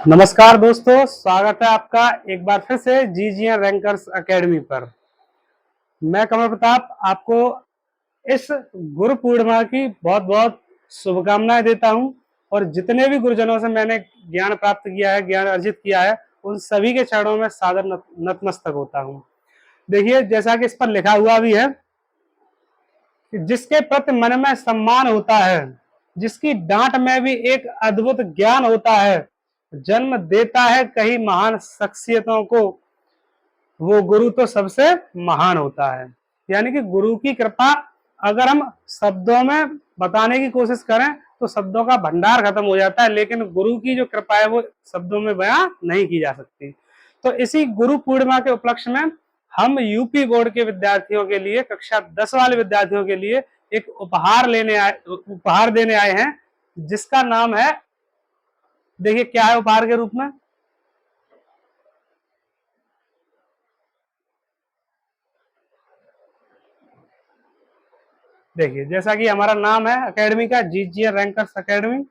नमस्कार दोस्तों, स्वागत है आपका एक बार फिर से जीजीएन रैंकर्स एकेडमी पर। मैं कमल प्रताप आपको इस गुरु पूर्णिमा की बहुत बहुत शुभकामनाएं देता हूं और जितने भी गुरुजनों से मैंने ज्ञान प्राप्त किया है, ज्ञान अर्जित किया है, उन सभी के चरणों में सादर नतमस्तक होता हूं। देखिए, जैसा कि इस पर लिखा हुआ भी है कि जिसके प्रति मन में सम्मान होता है, जिसकी डांट में भी एक अद्भुत ज्ञान होता है, जन्म देता है कई महान शख्सियतों को, वो गुरु तो सबसे महान होता है। यानी कि गुरु की कृपा अगर हम शब्दों में बताने की कोशिश करें तो शब्दों का भंडार खत्म हो जाता है, लेकिन गुरु की जो कृपा है वो शब्दों में बयां नहीं की जा सकती। तो इसी गुरु पूर्णिमा के उपलक्ष्य में हम यूपी बोर्ड के विद्यार्थियों के लिए, कक्षा 10 वाले विद्यार्थियों के लिए एक उपहार देने आए हैं, जिसका नाम है, देखिए क्या है उपहार के रूप में। देखिए, जैसा कि हमारा नाम है एकेडमी का, जीजीएन रैंकर्स एकेडमी,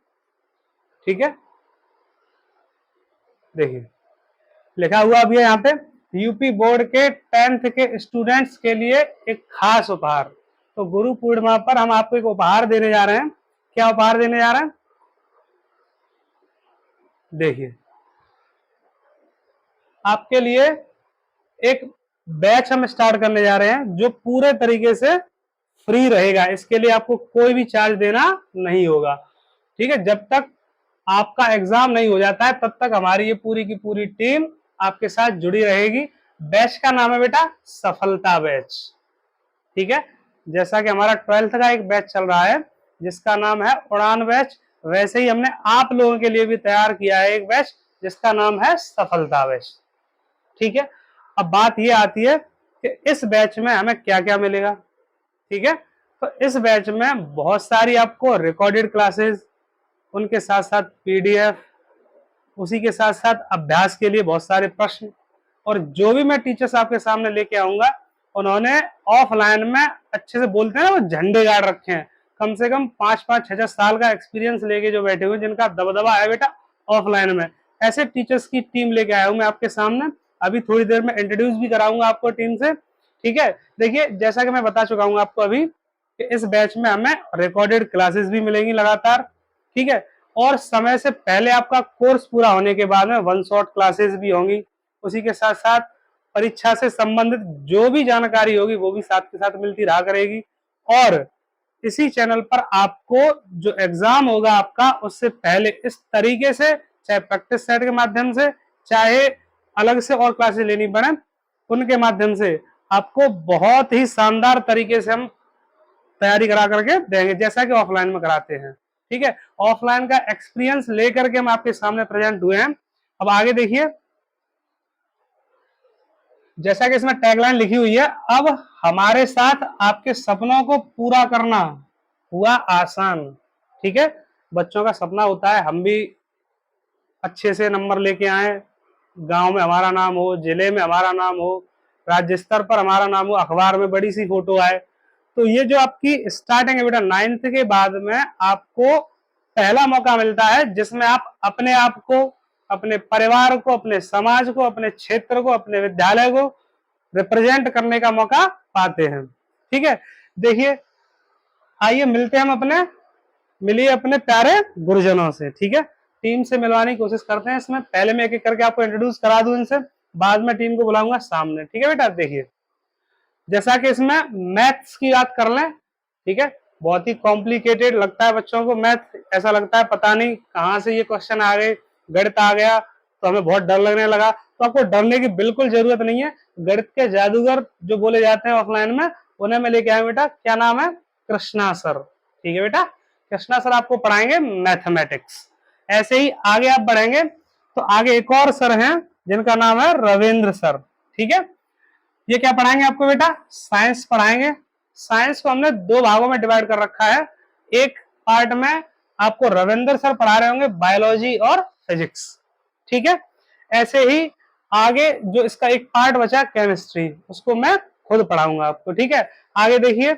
ठीक है। देखिए, लिखा हुआ भी है यहाँ पे, यूपी बोर्ड के 10th के स्टूडेंट्स के लिए एक खास उपहार। तो गुरु पूर्णिमा पर हम आपको एक उपहार देने जा रहे हैं। क्या उपहार देने जा रहे हैं? देखिए, आपके लिए एक बैच हम स्टार्ट करने जा रहे हैं जो पूरे तरीके से फ्री रहेगा। इसके लिए आपको कोई भी चार्ज देना नहीं होगा, ठीक है। जब तक आपका एग्जाम नहीं हो जाता है तब तक हमारी ये पूरी की पूरी टीम आपके साथ जुड़ी रहेगी। बैच का नाम है बेटा सफलता बैच, ठीक है। जैसा कि हमारा 12th का एक बैच चल रहा है जिसका नाम है उड़ान बैच, वैसे ही हमने आप लोगों के लिए भी तैयार किया है एक बैच जिसका नाम है सफलता बैच, ठीक है। अब बात ये आती है कि इस बैच में हमें क्या क्या मिलेगा, ठीक है। तो इस बैच में बहुत सारी आपको रिकॉर्डेड क्लासेस, उनके साथ साथ पीडीएफ, उसी के साथ साथ अभ्यास के लिए बहुत सारे प्रश्न, और जो भी मैं टीचर्स आपके सामने लेके आऊंगा उन्होंने ऑफलाइन में, अच्छे से बोलते हैं ना, वो झंडे गाड़ रखे हैं। कम से कम 5-5 6 साल का एक्सपीरियंस लेके जो बैठे हुए, जिनका दबदबा है बेटा ऑफलाइन में, ऐसे टीचर्स की टीम लेके आया हूं मैं आपके सामने। अभी थोड़ी देर में इंट्रोड्यूस भी कराऊंगा आपको टीम से, ठीक है। देखिए, जैसा कि मैं बता चुका हूं आपको अभी कि इस बैच में हमें रिकॉर्डेड क्लासेस भी मिलेंगी लगातार, ठीक है। और समय से पहले आपका कोर्स पूरा होने के बाद में वन शॉट क्लासेस भी होंगी। उसी के साथ साथ परीक्षा से संबंधित जो भी जानकारी होगी वो भी साथ के साथ मिलती रहा करेगी। और इसी चैनल पर आपको जो एग्जाम होगा आपका, उससे पहले इस तरीके से, चाहे प्रैक्टिस सेट के माध्यम से, चाहे अलग से और क्लासेस लेनी पड़े उनके माध्यम से, आपको बहुत ही शानदार तरीके से हम तैयारी करा करके देंगे, जैसा कि ऑफलाइन में कराते हैं, ठीक है। ऑफलाइन का एक्सपीरियंस लेकर के हम आपके सामने प्रेजेंट हुए हैं। अब आगे देखिए, जैसा कि इसमें टैगलाइन लिखी हुई है, अब हमारे साथ आपके सपनों को पूरा करना हुआ आसान, ठीक है। बच्चों का सपना होता है हम भी अच्छे से नंबर लेके आए, गांव में हमारा नाम हो, जिले में हमारा नाम हो, राज्य स्तर पर हमारा नाम हो, अखबार में बड़ी सी फोटो आए। तो ये जो आपकी स्टार्टिंग है बेटा 9th के बाद में, आपको पहला मौका मिलता है जिसमें आप अपने आप को, अपने परिवार को, अपने समाज को, अपने क्षेत्र को, अपने विद्यालय को रिप्रेजेंट करने का मौका पाते हैं, ठीक है। देखिए, आइए मिलते हैं हम अपने, मिलिए अपने प्यारे गुरुजनों से, ठीक है। टीम से मिलवाने की कोशिश करते हैं। इसमें पहले मैं एक एक करके आपको इंट्रोड्यूस करा दूं इनसे, बाद में टीम को बुलाऊंगा सामने, ठीक है बेटा। देखिए, जैसा कि इसमें मैथ्स की बात कर लें, ठीक है। बहुत ही कॉम्प्लिकेटेड लगता है बच्चों को मैथ, ऐसा लगता है पता नहीं कहाँ से ये क्वेश्चन आ गए, गणित आ गया तो हमें बहुत डर लगने लगा। तो आपको डरने की बिल्कुल जरूरत नहीं है। गणित के जादूगर जो बोले जाते हैं ऑफलाइन में, उन्हें मैं लेके आया बेटा, क्या नाम है, कृष्णा सर, ठीक है बेटा। कृष्णा सर आपको पढ़ाएंगे मैथमेटिक्स। ऐसे ही आगे आप बढ़ेंगे तो आगे एक और सर हैं जिनका नाम है रविंद्र सर, ठीक है। ये क्या पढ़ाएंगे आपको बेटा, साइंस पढ़ाएंगे। साइंस को हमने दो भागों में डिवाइड कर रखा है। एक पार्ट में आपको रविंद्र सर पढ़ा रहे होंगे बायोलॉजी और फिजिक्स, ठीक है। ऐसे ही आगे जो इसका एक पार्ट बचा केमिस्ट्री, उसको मैं खुद पढ़ाऊंगा आपको, ठीक है। आगे देखिए,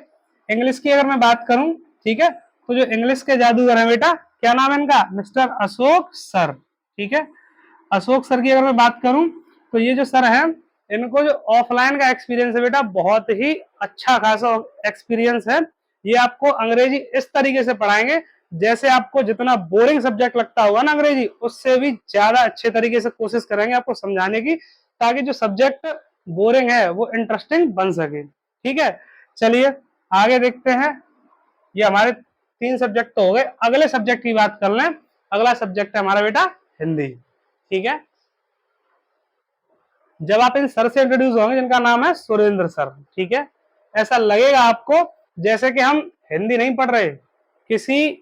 इंग्लिश की अगर मैं बात करूं, ठीक है, तो जो इंग्लिश के जादूगर है बेटा, क्या नाम है इनका, मिस्टर अशोक सर, ठीक है। अशोक सर की अगर मैं बात करूं तो ये जो सर है, इनको जो ऑफलाइन का एक्सपीरियंस है बेटा, बहुत ही अच्छा खासा एक्सपीरियंस है। ये आपको अंग्रेजी इस तरीके से पढ़ाएंगे जैसे आपको जितना बोरिंग सब्जेक्ट लगता होगा ना अंग्रेजी, उससे भी ज्यादा अच्छे तरीके से कोशिश करेंगे आपको समझाने की, ताकि जो सब्जेक्ट बोरिंग है वो इंटरेस्टिंग बन सके। ठीक है, चलिए आगे देखते हैं। ये हमारे 3 सब्जेक्ट तो हो गए, अगले सब्जेक्ट की बात कर लें। अगला सब्जेक्ट है हमारा बेटा हिंदी। ठीक है, जब आप इन सर से इंट्रोड्यूस होंगे जिनका नाम है सुरेंद्र सर, ठीक है, ऐसा लगेगा आपको जैसे कि हम हिंदी नहीं पढ़ रहे, किसी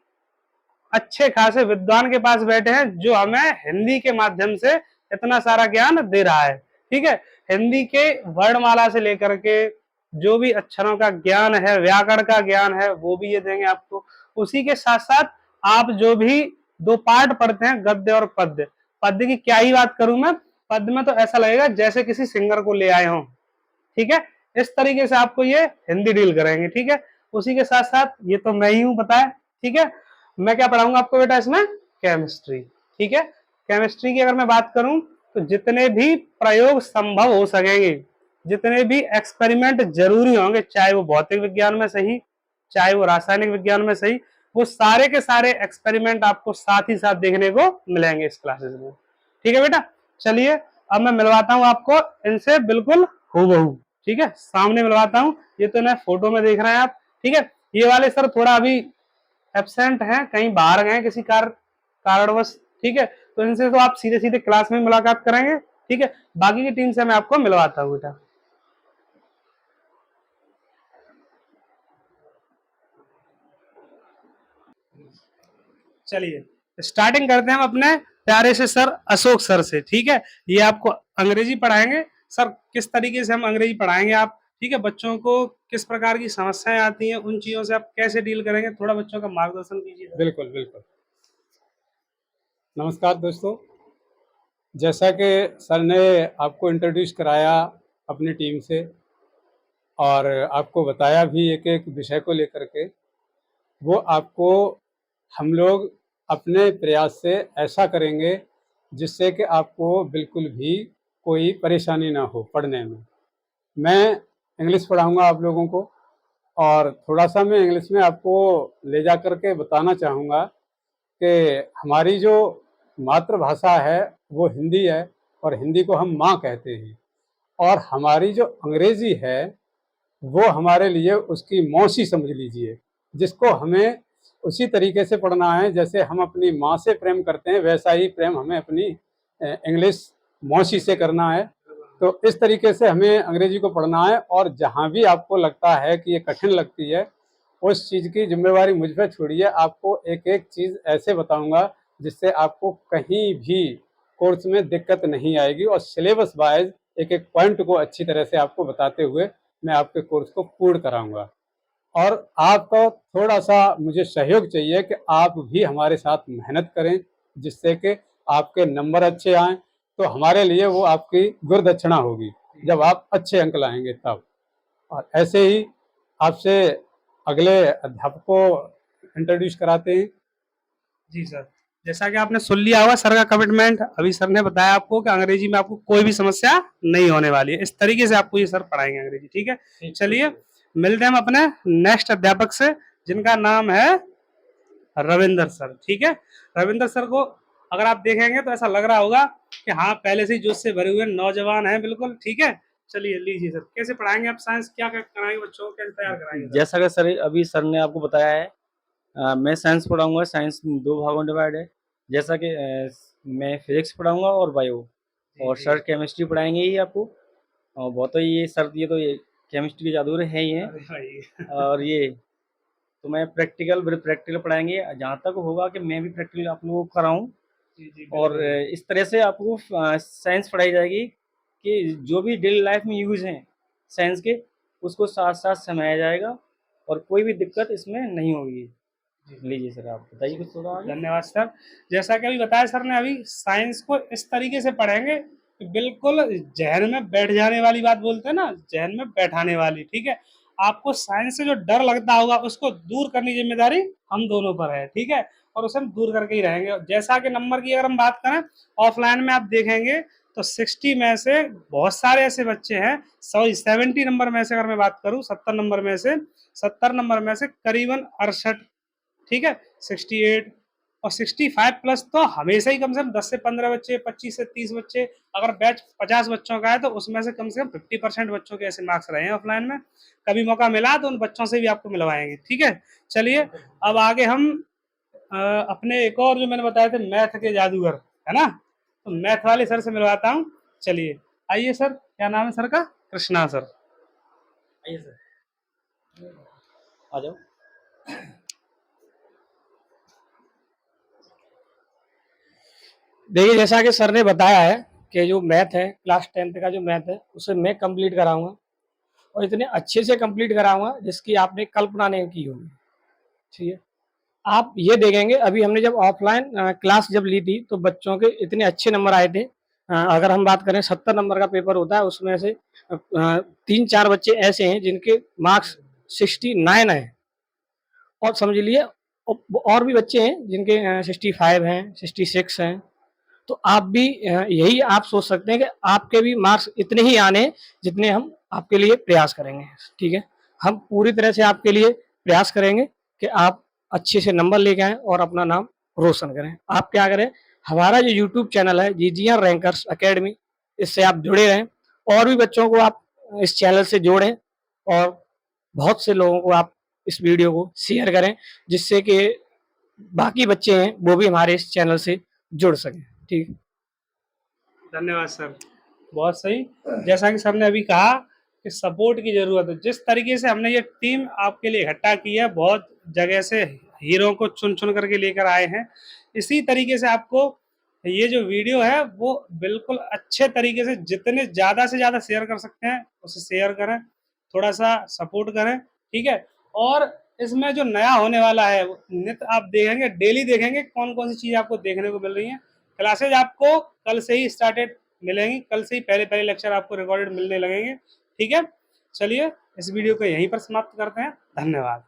अच्छे खासे विद्वान के पास बैठे हैं जो हमें हिंदी के माध्यम से इतना सारा ज्ञान दे रहा है। ठीक है, हिंदी के वर्णमाला से लेकर के जो भी अक्षरों का ज्ञान है, व्याकरण का ज्ञान है, वो भी ये देंगे आपको। उसी के साथ साथ आप जो भी 2 पार्ट पढ़ते हैं, गद्य और पद्य, पद्य की क्या ही बात करूं मैं, पद्य में तो ऐसा लगेगा जैसे किसी सिंगर को ले आए हों। ठीक है, इस तरीके से आपको ये हिंदी डील करेंगे। ठीक है, उसी के साथ साथ ये तो मैं ही हूं बताया। ठीक है, मैं क्या पढ़ाऊंगा आपको बेटा इसमें, केमिस्ट्री। ठीक है, केमिस्ट्री की अगर मैं बात करूं तो जितने भी प्रयोग संभव हो सकेंगे, जितने भी एक्सपेरिमेंट जरूरी होंगे, चाहे वो भौतिक विज्ञान में सही, चाहे वो रासायनिक विज्ञान में सही, वो सारे के सारे एक्सपेरिमेंट आपको साथ ही साथ देखने को मिलेंगे इस क्लासेस में। ठीक है बेटा, चलिए अब मैं मिलवाता हूं आपको इनसे बिल्कुल हूबहू। ठीक है, सामने मिलवाता हूं, ये तो ना फोटो में देख रहे हैं आप। ठीक है, ये वाले सर थोड़ा अभी एब्सेंट हैं, कहीं बाहर गए किसी कारणवश। ठीक है, तो इनसे तो आप सीधे सीधे क्लास में मुलाकात करेंगे। ठीक है, बाकी की टीम से मैं आपको मिलवाता हूँ बेटा। चलिए स्टार्टिंग करते हैं हम अपने प्यारे से सर अशोक सर से। ठीक है, ये आपको अंग्रेजी पढ़ाएंगे। सर किस तरीके से हम अंग्रेजी पढ़ाएंगे आप, ठीक है, बच्चों को किस प्रकार की समस्याएं आती हैं, उन चीजों से आप कैसे डील करेंगे, थोड़ा बच्चों का मार्गदर्शन कीजिए। बिल्कुल बिल्कुल। नमस्कार दोस्तों, जैसा कि सर ने आपको इंट्रोड्यूस कराया अपनी टीम से और आपको बताया भी एक एक विषय को लेकर के, वो आपको हम लोग अपने प्रयास से ऐसा करेंगे जिससे कि आपको बिल्कुल भी कोई परेशानी ना हो पढ़ने में। मैं इंग्लिश पढ़ाऊंगा आप लोगों को और थोड़ा सा मैं इंग्लिश में आपको ले जा कर के बताना चाहूँगा कि हमारी जो मातृभाषा है वो हिंदी है और हिंदी को हम माँ कहते हैं, और हमारी जो अंग्रेज़ी है वो हमारे लिए उसकी मौसी समझ लीजिए, जिसको हमें उसी तरीके से पढ़ना है जैसे हम अपनी माँ से प्रेम करते हैं, वैसा ही प्रेम हमें अपनी इंग्लिश मौसी से करना है। तो इस तरीके से हमें अंग्रेजी को पढ़ना है, और जहाँ भी आपको लगता है कि ये कठिन लगती है, उस चीज़ की जिम्मेवारी मुझ पे छोड़िए। आपको एक एक चीज़ ऐसे बताऊंगा जिससे आपको कहीं भी कोर्स में दिक्कत नहीं आएगी, और सिलेबस वाइज एक एक पॉइंट को अच्छी तरह से आपको बताते हुए मैं आपके कोर्स को पूर्ण कराऊंगा। और आपको थोड़ा सा मुझे सहयोग चाहिए कि आप भी हमारे साथ मेहनत करें, जिससे कि आपके नंबर अच्छे आएँ, तो हमारे लिए वो आपकी गुरदक्षिणा होगी जब आप अच्छे अंक लाएंगे तब। और ऐसे ही आपसे अगले अध्यापक को इंट्रोड्यूस कराते हैं। जी सर, जैसा कि आपने सुन लिया होगा सर का कमिटमेंट, अभी सर ने बताया आपको कि अंग्रेजी में आपको कोई भी समस्या नहीं होने वाली है, इस तरीके से आपको ये सर पढ़ाएंगे अंग्रेजी। ठीक है, चलिए मिलते हैं हम अपने नेक्स्ट अध्यापक से जिनका नाम है रविंदर सर। ठीक है, रविंदर सर को अगर आप देखेंगे तो ऐसा लग रहा होगा कि हाँ पहले से ही जोश से भरे हुए नौजवान हैं बिल्कुल। ठीक है, चलिए लीजिए सर, कैसे पढ़ाएंगे आप साइंस, क्या क्या कराएंगे बच्चों को, कैसे तैयार कराएंगे सर? जैसा कि सर अभी सर ने आपको बताया है, मैं साइंस पढ़ाऊंगा। साइंस 2 भागों में डिवाइड है, जैसा कि मैं फिजिक्स पढ़ाऊंगा और बायो, और सर केमिस्ट्री पढ़ाएंगे ही आपको। और बहुत ही ये सर, ये तो ये केमिस्ट्री के जादूगर है ही हैं। और ये तो मैं प्रैक्टिकल पढ़ाएंगे, जहाँ तक होगा कि मैं भी प्रैक्टिकल आप लोगों को कराऊँ। और इस तरह से आपको साइंस पढ़ाई जाएगी कि जो भी डेली लाइफ में यूज़ हैं साइंस के, उसको साथ साथ समझाया जाएगा और कोई भी दिक्कत इसमें नहीं होगी। लीजिए सर, आप बताइए कुछ थोड़ा आगे। धन्यवाद सर, जैसा कि अभी बताया सर ने, अभी साइंस को इस तरीके से पढ़ेंगे कि बिल्कुल जहन में बैठ जाने वाली बात बोलते हैं ना, जहन में बैठाने वाली। ठीक है, आपको साइंस से जो डर लगता होगा उसको दूर करने की जिम्मेदारी हम दोनों पर है। ठीक है, और उसे हम दूर करके ही रहेंगे। जैसा कि नंबर की अगर हम बात करें, ऑफलाइन में आप देखेंगे तो 60 में से बहुत सारे ऐसे बच्चे हैं, सॉरी 70 नंबर में से अगर मैं बात करूं, 70 नंबर में से करीबन 68, ठीक है, 68 और 65 प्लस तो हमेशा ही कम से कम 10 से 15 बच्चे, 25 से 30 बच्चे, अगर बैच 50 बच्चों का है तो उसमें से कम 50% बच्चों के ऐसे मार्क्स रहे हैं ऑफलाइन में। कभी मौका मिला तो उन बच्चों से भी आपको मिलवाएंगे, ठीक है। चलिए अब आगे हम अपने एक और जो मैंने बताए थे मैथ के जादूगर, है ना, तो मैथ वाले सर से मिलवाता हूँ। चलिए आइए सर, क्या नाम है सर का? कृष्णा सर, आइए सर, आ जाओ। देखिए, जैसा कि सर ने बताया है कि जो मैथ है, क्लास 10th का जो मैथ है उसे मैं कंप्लीट कराऊंगा, और इतने अच्छे से कंप्लीट कराऊंगा जिसकी आपने कल्पना नहीं की होगी। ठीक है, आप ये देखेंगे, अभी हमने जब ऑफलाइन क्लास जब ली थी तो बच्चों के इतने अच्छे नंबर आए थे। अगर हम बात करें 70 नंबर का पेपर होता है, उसमें से 3-4 बच्चे ऐसे हैं जिनके मार्क्स 69 है, और समझ लिए और भी बच्चे हैं जिनके 65 हैं, 66 हैं। तो आप भी यही आप सोच सकते हैं कि आपके भी मार्क्स इतने ही आने जितने हम आपके लिए प्रयास करेंगे। ठीक है, हम पूरी तरह से आपके लिए प्रयास करेंगे कि आप अच्छे से नंबर लेके आएँ और अपना नाम रोशन करें। आप क्या करें, हमारा जो यूट्यूब चैनल है जीजीआर रैंकर्स अकेडमी, इससे आप जुड़े रहें, और भी बच्चों को आप इस चैनल से जोड़ें, और बहुत से लोगों को आप इस वीडियो को शेयर करें, जिससे कि बाकी बच्चे हैं वो भी हमारे इस चैनल से जुड़ सकें। ठीक। धन्यवाद सर, बहुत सही। जैसा कि सर ने अभी कहा कि सपोर्ट की जरूरत है, जिस तरीके से हमने ये टीम आपके लिए इकट्ठा की है, बहुत जगह से हीरो को चुन चुन करके लेकर आए हैं, इसी तरीके से आपको ये जो वीडियो है वो बिल्कुल अच्छे तरीके से जितने ज़्यादा से ज़्यादा शेयर कर सकते हैं उसे शेयर करें, थोड़ा सा सपोर्ट करें, ठीक है। और इसमें जो नया होने वाला है नित्य आप देखेंगे, डेली देखेंगे कौन कौन सी चीज़ आपको देखने को मिल रही है। क्लासेज आपको कल से ही स्टार्टेड मिलेंगी, कल से ही पहले पहले लेक्चर आपको रिकॉर्डेड मिलने लगेंगे, ठीक है। चलिए इस वीडियो को यहीं पर समाप्त करते हैं, धन्यवाद।